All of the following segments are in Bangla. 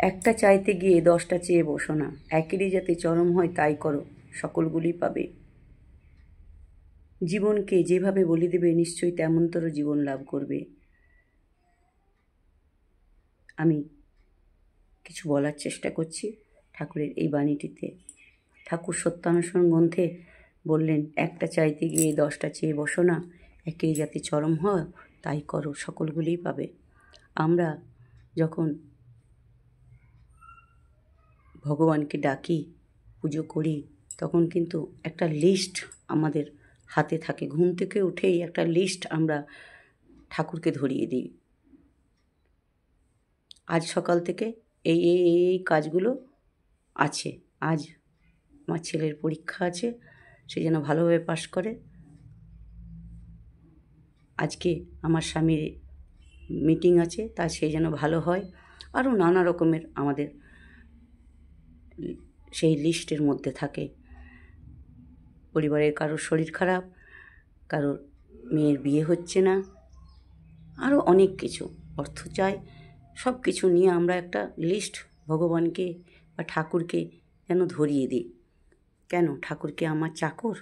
একটা চাইতে গিয়ে 10টা চেয়ে বসো না, একেরই যাতে চরম হয় তাই করো, সকলগুলি পাবে। জীবনকে যেভাবে বলি দেবে নিশ্চয়ই তেমনতর জীবন লাভ করবে। আমি কিছু বলার চেষ্টা করছি ঠাকুরের এই বাণীটিতে। ঠাকুর সত্যানুসরণ গ্রন্থে বললেন, একটা চাইতে গিয়ে 10টা চেয়ে বসো না, একেই যাতে চরম হয় তাই করো, সকলগুলিই পাবে। আমরা যখন ভগবানকে ডাকি, পুজো করি, তখন কিন্তু একটা লিস্ট আমাদের হাতে থাকে। ঘুম থেকে উঠেই একটা লিস্ট আমরা ঠাকুরকে ধরিয়ে দিই। আজ সকাল থেকে এই এই এই এই কাজগুলো আছে, আজ আমার ছেলের পরীক্ষা আছে, সে যেন ভালোভাবে পাস করে। আজকে আমার স্বামীর মিটিং আছে, তা সে যেন ভালো হয়। আরও নানা রকমের আমাদের সেই লিস্টের মধ্যে থাকে। পরিবারের কারোর শরীর খারাপ, কারোর মেয়ের বিয়ে হচ্ছে না, আরও অনেক কিছু, অর্থ চাই, সব কিছু নিয়ে আমরা একটা লিস্ট ভগবানকে বা ঠাকুরকে যেন ধরিয়ে দিই। কেন? ঠাকুরকে আমার চাকর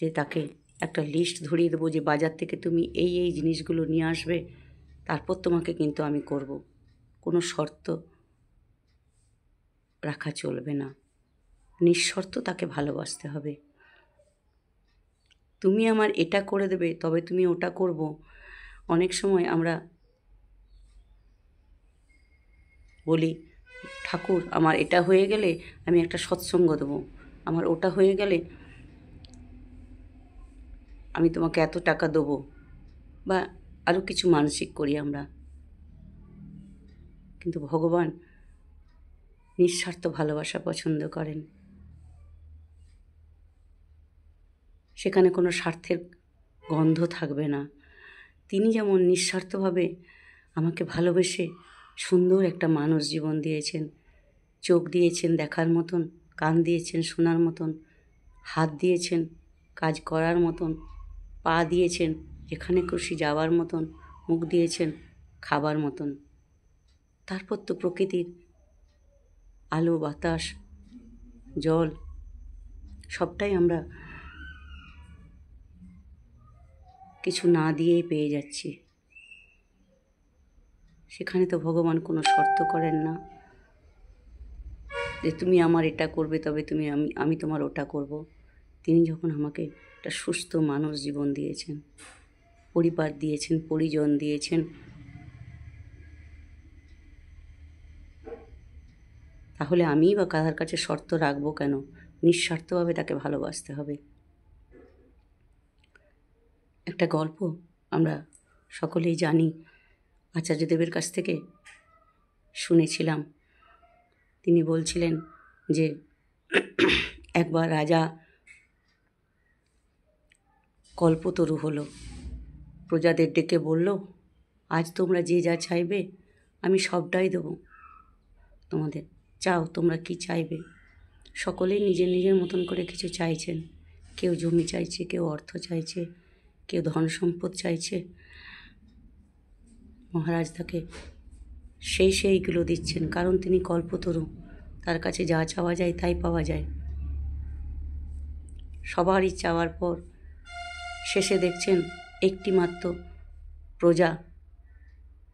যে তাকে একটা লিস্ট ধরিয়ে দেবো যে বাজার থেকে তুমি এই এই জিনিসগুলো নিয়ে আসবে, তারপর তোমাকে কিন্তু আমি করব। কোনো শর্ত রাখা চলবে না, নিঃশর্ত তাকে ভালোবাসতে হবে। তুমি আমার এটা করে দেবে তবে তুমি ওটা করব। অনেক সময় আমরা বলি, ঠাকুর আমার এটা হয়ে গেলে আমি একটা সৎসঙ্গ দেবো, আমার ওটা হয়ে গেলে আমি তোমাকে এত টাকা দেবো, বা আরও কিছু মানসিক করি আমরা। কিন্তু ভগবান নিঃস্বার্থ ভালোবাসা পছন্দ করেন। সেখানে কোনো স্বার্থের গন্ধ থাকবে না। তিনি যেমন নিঃস্বার্থভাবে আমাকে ভালোবেসে সুন্দর একটা মানুষ জীবন দিয়েছেন, চোখ দিয়েছেন দেখার মতন, কান দিয়েছেন শোনার মতন, হাত দিয়েছেন কাজ করার মতন, পা দিয়েছেন যেখানে খুশি যাওয়ার মতন, মুখ দিয়েছেন খাবার মতন। তারপর তো প্রকৃতির আলো বাতাস জল সবটাই আমরা কিছু না দিয়েই পেয়ে যাচ্ছি। সেখানে তো ভগবান কোনো শর্ত করেন না যে তুমি আমার এটা করবে তবে তুমি আমি তোমার ওটা করব। তিনি যখন আমাকে একটা সুস্থ মানুষ জীবন দিয়েছেন, পরিবার দিয়েছেন, পরিজন দিয়েছেন, তাহলে আমিই বা কার কাছে শর্ত রাখবো কেন? নিঃস্বার্থভাবে তাকে ভালোবাসতে হবে। একটা গল্প আমরা সকলেই জানি, আচার্যদেবের কাছ থেকে শুনেছিলাম। তিনি বলছিলেন যে একবার রাজা কল্পতরু হলো, প্রজাদের ডেকে বলল, আজ তোমরা যে যা চাইবে আমি সবটাই দেবো তোমাদের, চাও তোমরা কি চাইবে? সকলেই নিজের নিজের মতন করে কিছু চাইছেন। কেউ জমি চাইছে, কেউ অর্থ চাইছে, কেউ ধন সম্পদ চাইছে। মহারাজ তাকে সেইগুলো দিচ্ছেন, কারণ তিনি কল্পতরু, তার কাছে যা চাওয়া যায় তাই পাওয়া যায়। সবারই চাওয়ার পর শেষে দেখছেন একটি মাত্র প্রজা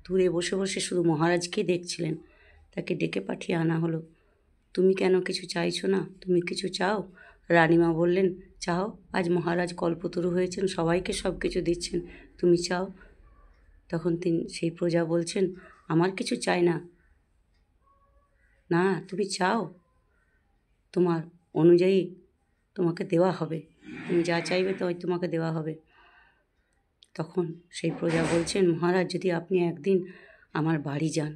দূরে বসে বসে শুধু মহারাজকে দেখছিলেন। তাকে ডেকে পাঠিয়ে আনা হলো। তুমি কেন কিছু চাইছো না? তুমি কিছু চাও? রানীমা বললেন, চাও, আজ মহারাজ কল্পতরু হয়েছেন, সবাইকে সব কিছু দিচ্ছেন, তুমি চাও। তখন সেই প্রজা বলছেন, আমার কিছু চাই না। না, তুমি চাও, তোমার অনুযায়ী তোমাকে দেওয়া হবে, তুমি যা চাইবে তাই তোমাকে দেওয়া হবে। তখন সেই প্রজা বলছেন, মহারাজ যদি আপনি একদিন আমার বাড়ি যান।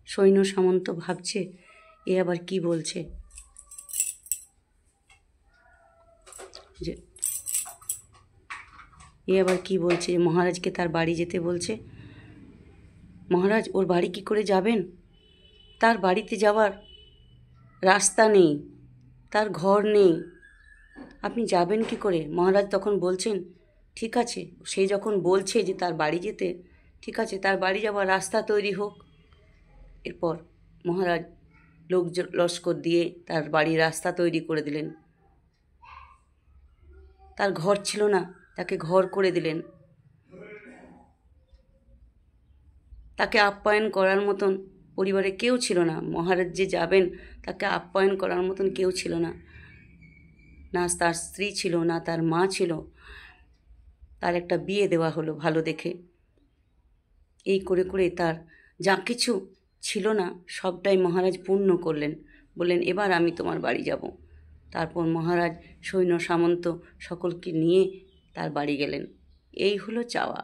সৈন্য সামন্ত ভাবছে, এ আবার কি বলছে, মহারাজকে তার বাড়ি যেতে বলছে। মহারাজ ওর বাড়ি কি করে যাবেন? তার বাড়িতে যাওয়ার রাস্তা নেই, তার ঘর নেই, আপনি যাবেন কি করে? মহারাজ তখন বলছেন, ঠিক আছে, সে যখন বলছে যে তার বাড়ি যেতে, ঠিক আছে, তার বাড়ি যাওয়ার রাস্তা তৈরি হোক। এরপর মহারাজ লোক লস্কর দিয়ে তার বাড়ির রাস্তা তৈরি করে দিলেন। তার ঘর ছিল না, তাকে ঘর করে দিলেন। তাকে আপ্যায়ন করার মতন পরিবারে কেউ ছিল না। মহারাজ যে যাবেন তাকে আপ্যায়ন করার মতন কেউ ছিল না। না তার স্ত্রী ছিল, না তার মা ছিল। তার একটা বিয়ে দেওয়া হলো ভালো দেখে। এই করে করে তার যা কিছু ছিল না সবটাই মহারাজ পূর্ণ করলেন। বললেন, এবার আমি তোমার বাড়ি যাব। তারপর মহারাজ সৈন্য সামন্ত সকলকে নিয়ে তার বাড়ি গেলেন। এই হলো চাওয়া।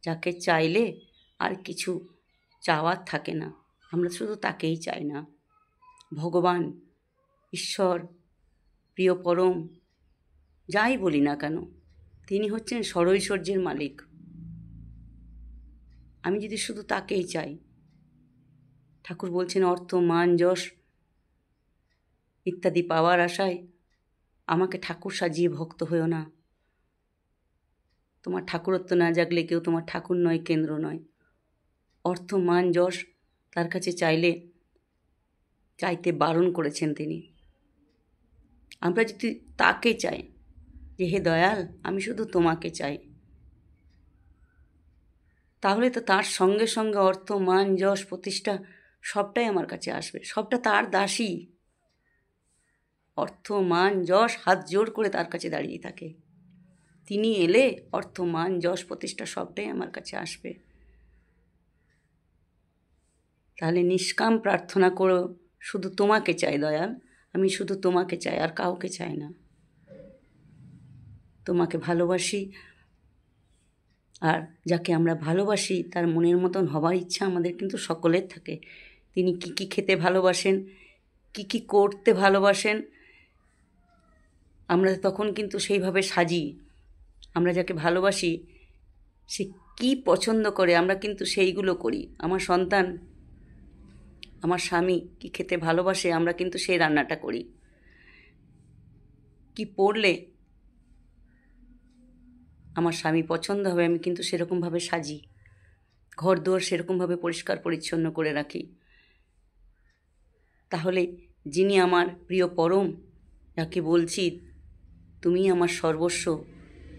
যাকে চাইলে আর কিছু চাওয়ার থাকে না। আমরা শুধু তাকেই চাই না। ভগবান, ঈশ্বর, প্রিয় পরম, যাই বলি না কেন, তিনি হচ্ছেন ষড়ৈশ্বর্যের মালিক। আমি যদি শুধু তাকেই চাই, ঠাকুর বলছেন অর্থ, মান, যশ ইত্যাদি পাওয়ার আশায় আমাকে ঠাকুর সাজিয়ে ভক্ত হয়েও না। তোমার ঠাকুরত্ব না জাগলে কেউ তোমার ঠাকুর নয়, কেন্দ্র নয়। অর্থ, মান, যশ তার কাছে চাইতে বারণ করেছেন তিনি। আমরা যদি তাকে চাই যে হে দয়াল, আমি শুধু তোমাকে চাই, তাহলে তো তার সঙ্গে সঙ্গে অর্থ, মান, যশ, প্রতিষ্ঠা সবটাই আমার কাছে আসবে। সবটা তার দাসী। অর্থ, মান, যশ হাত জোর করে তার কাছে দাঁড়িয়ে থাকে। তিনি এলে অর্থ, মান, যশ, প্রতিষ্ঠা সবটাই আমার কাছে আসবে। তাহলে নিষ্কাম প্রার্থনা করো, শুধু তোমাকে চাই দয়াল, আমি শুধু তোমাকে চাই, আর কাউকে চাই না। তোমাকে ভালোবাসি, আর যাকে আমরা ভালোবাসি তার মনের মতন হবার ইচ্ছা আমাদের কিন্তু সকলের থাকে। তিনি কি কি খেতে ভালোবাসেন, কি কি করতে ভালোবাসেন, আমরা তখন কিন্তু সেইভাবে সাজি। আমরা যাকে ভালোবাসি সে কি পছন্দ করে আমরা কিন্তু সেইগুলো করি। আমার সন্তান, আমার স্বামী কি খেতে ভালোবাসে আমরা কিন্তু সেই রান্নাটা করি। কি পড়লে আমার স্বামী পছন্দ হবে আমি কিন্তু সেরকমভাবে সাজি। ঘর দুয়ার সেরকমভাবে পরিষ্কার পরিচ্ছন্ন করে রাখি। তাহলে যিনি আমার প্রিয় পরম, যাকে বলছি তুমি আমার সর্বস্ব,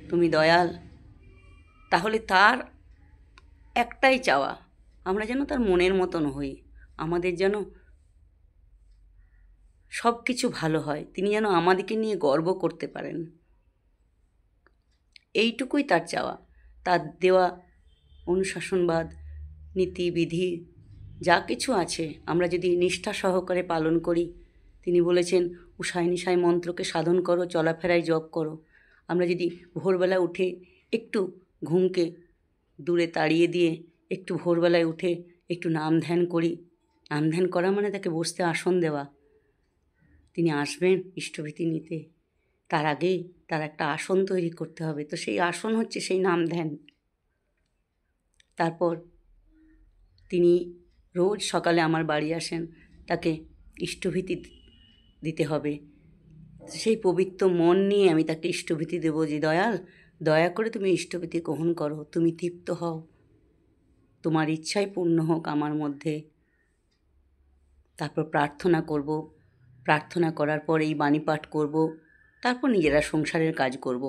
তুমি দয়াল, তাহলে তার একটাই চাওয়া, আমরা যেন তার মনের মতন হই। আমাদের যেন সব কিছু ভালো হয়, তিনি যেন আমাদেরকে নিয়ে গর্ব করতে পারেন। এইটুকুই তার চাওয়া। তার দেওয়া অনুশাসনবাদ, নীতিবিধি যা কিছু আছে আমরা যদি নিষ্ঠা সহকারে পালন করি, তিনি বলেছেন উষায় নিশায় মন্ত্রকে সাধন করো, চলাফেরায় জপ করো। আমরা যদি ভোরবেলা উঠে একটু ঘুমকে দূরে তাড়িয়ে দিয়ে একটু ভোরবেলায় উঠে একটু নাম ধ্যান করি, নাম ধ্যান করা মানে তাকে বসতে আসন দেওয়া। তিনি আসবেন ইষ্টভীতি নিতে, তার আগেই তার একটা আসন তৈরি করতে হবে। তো সেই আসন হচ্ছে সেই নাম ধ্যান। তারপর তিনি রোজ সকালে আমার বাড়ি আসেন, তাকে ইষ্টভীতি দিতে হবে। সেই পবিত্র মন নিয়ে আমি তাকে ইষ্টভীতি দেব যে দয়াল, দয়া করে তুমি ইষ্টভীতি গ্রহণ করো, তুমি তৃপ্ত হও, তোমার ইচ্ছাই পূর্ণ হোক আমার মধ্যে। তারপর প্রার্থনা করব, প্রার্থনা করার পর এই বাণী পাঠ করব, তারপর নিজেরা সংসারের কাজ করব।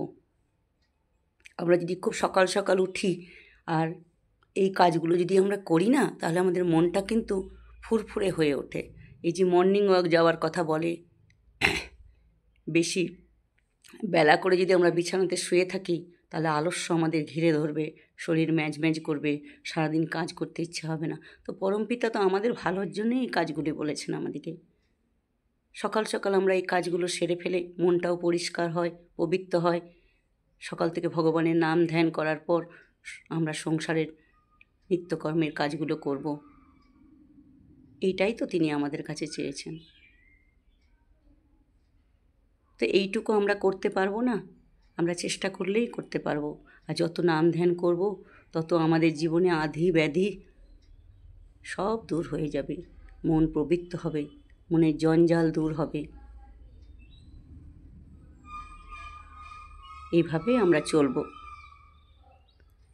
আমরা যদি খুব সকাল সকাল উঠি আর এই কাজগুলো যদি আমরা করি না, তাহলে আমাদের মনটা কিন্তু ফুরফুরে হয়ে ওঠে। এই যে মর্নিং ওয়াক যাওয়ার কথা বলে, বেশি বেলা করে যদি আমরা বিছানাতে শুয়ে থাকি তাহলে আলস্য আমাদের ঘিরে ধরবে, শরীর ম্যাজ ম্যাজ করবে, সারাদিন কাজ করতে ইচ্ছে হবে না। তো পরমপিতা তো আমাদের ভালোর জন্যই এই কাজগুলি বলেছেন আমাদেরকে। সকাল সকাল আমরা এই কাজগুলো সেরে ফেলে মনটাও পরিষ্কার হয়, পবিত্র হয়। সকাল থেকে ভগবানের নাম ধ্যান করার পর আমরা সংসারের নিত্যকর্মের কাজগুলো করব। এইটাই তো তিনি আমাদের কাছে চেয়েছেন। তো এইটুকু আমরা করতে পারবো না? আমরা চেষ্টা করলেই করতে পারবো। আর যত নাম ধ্যান করব তত আমাদের জীবনে আধি ব্যাধি সব দূর হয়ে যাবে, মন পবিত্র হবে, মনের জঞ্জাল দূর হবে। এইভাবেই আমরা চলব।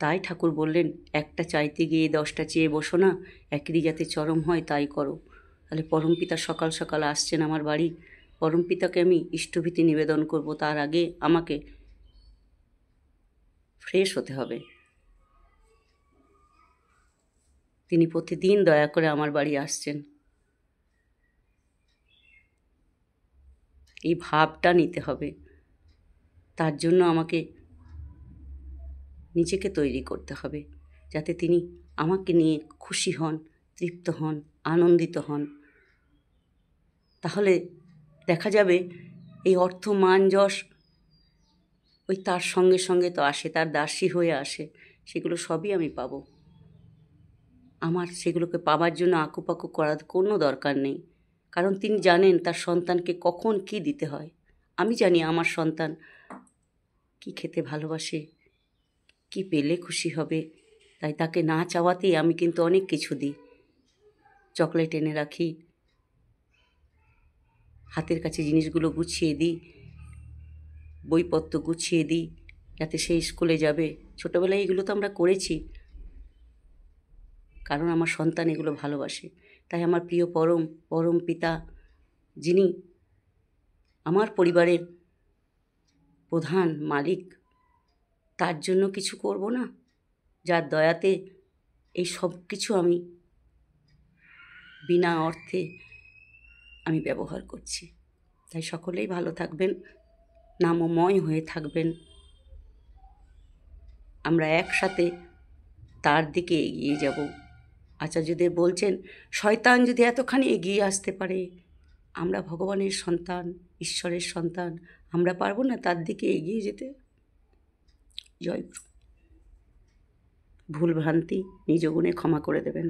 তাই ঠাকুর বললেন, একটা চাইতে গিয়ে 10টা চেয়ে বসো না, একই যাতে চরম হয় তাই করো। তাহলে পরমপিতা সকাল সকাল আসছেন আমার বাড়ি, পরমপিতাকে আমি ইষ্টভীতি নিবেদন করব, তার আগে আমাকে ফ্রেশ হতে হবে। তিনি প্রতিদিন দয়া করে আমার বাড়ি আসছেন, এই ভাবটা নিতে হবে। তার জন্য আমাকে নিজেকে তৈরি করতে হবে, যাতে তিনি আমাকে নিয়ে খুশি হন, তৃপ্ত হন, আনন্দিত হন। তাহলে দেখা যাবে এই অর্থ, মান, যশ ওই তার সঙ্গে সঙ্গে তো আসে, তার দাসী হয়ে আসে, সেগুলো সবই আমি পাবো। আমার সেগুলোকে পাবার জন্য আঁকুপাকু করার কোনো দরকার নেই, কারণ তিনি জানেন তার সন্তানকে কখন কি দিতে হয়। আমি জানি আমার সন্তান কি খেতে ভালোবাসে, কি পেলে খুশি হবে, তাই তাকে না চাওয়াতেই আমি কিন্তু অনেক কিছু দিই। চকলেট এনে রাখি, হাতের কাছে জিনিসগুলো গুছিয়ে দিই, বইপত্র গুছিয়ে দিই, যাতে সে স্কুলে যাবে। ছোটোবেলায় এগুলো তো আমরা করেছি, কারণ আমার সন্তান এগুলো ভালোবাসে। তাই আমার প্রিয় পরম পিতা, যিনি আমার পরিবারের প্রধান মালিক, তার জন্য কিছু করব না, যার দয়াতে এই সব কিছু আমি বিনা অর্থে আমি ব্যবহার করছি। তাই সকলেই ভালো থাকবেন, নামময় হয়ে থাকবেন। আমরা একসাথে তার দিকে এগিয়ে যাব। আচার্যদেব বলছেন, শয়তান যদি এতখানি এগিয়ে আসতে পারে, আমরা ভগবানের সন্তান, ঈশ্বরের সন্তান, আমরা পারবো না তার দিকে এগিয়ে যেতে? জয় গুরু। ভুল ভ্রান্তি নিজ গুণে ক্ষমা করে দেবেন।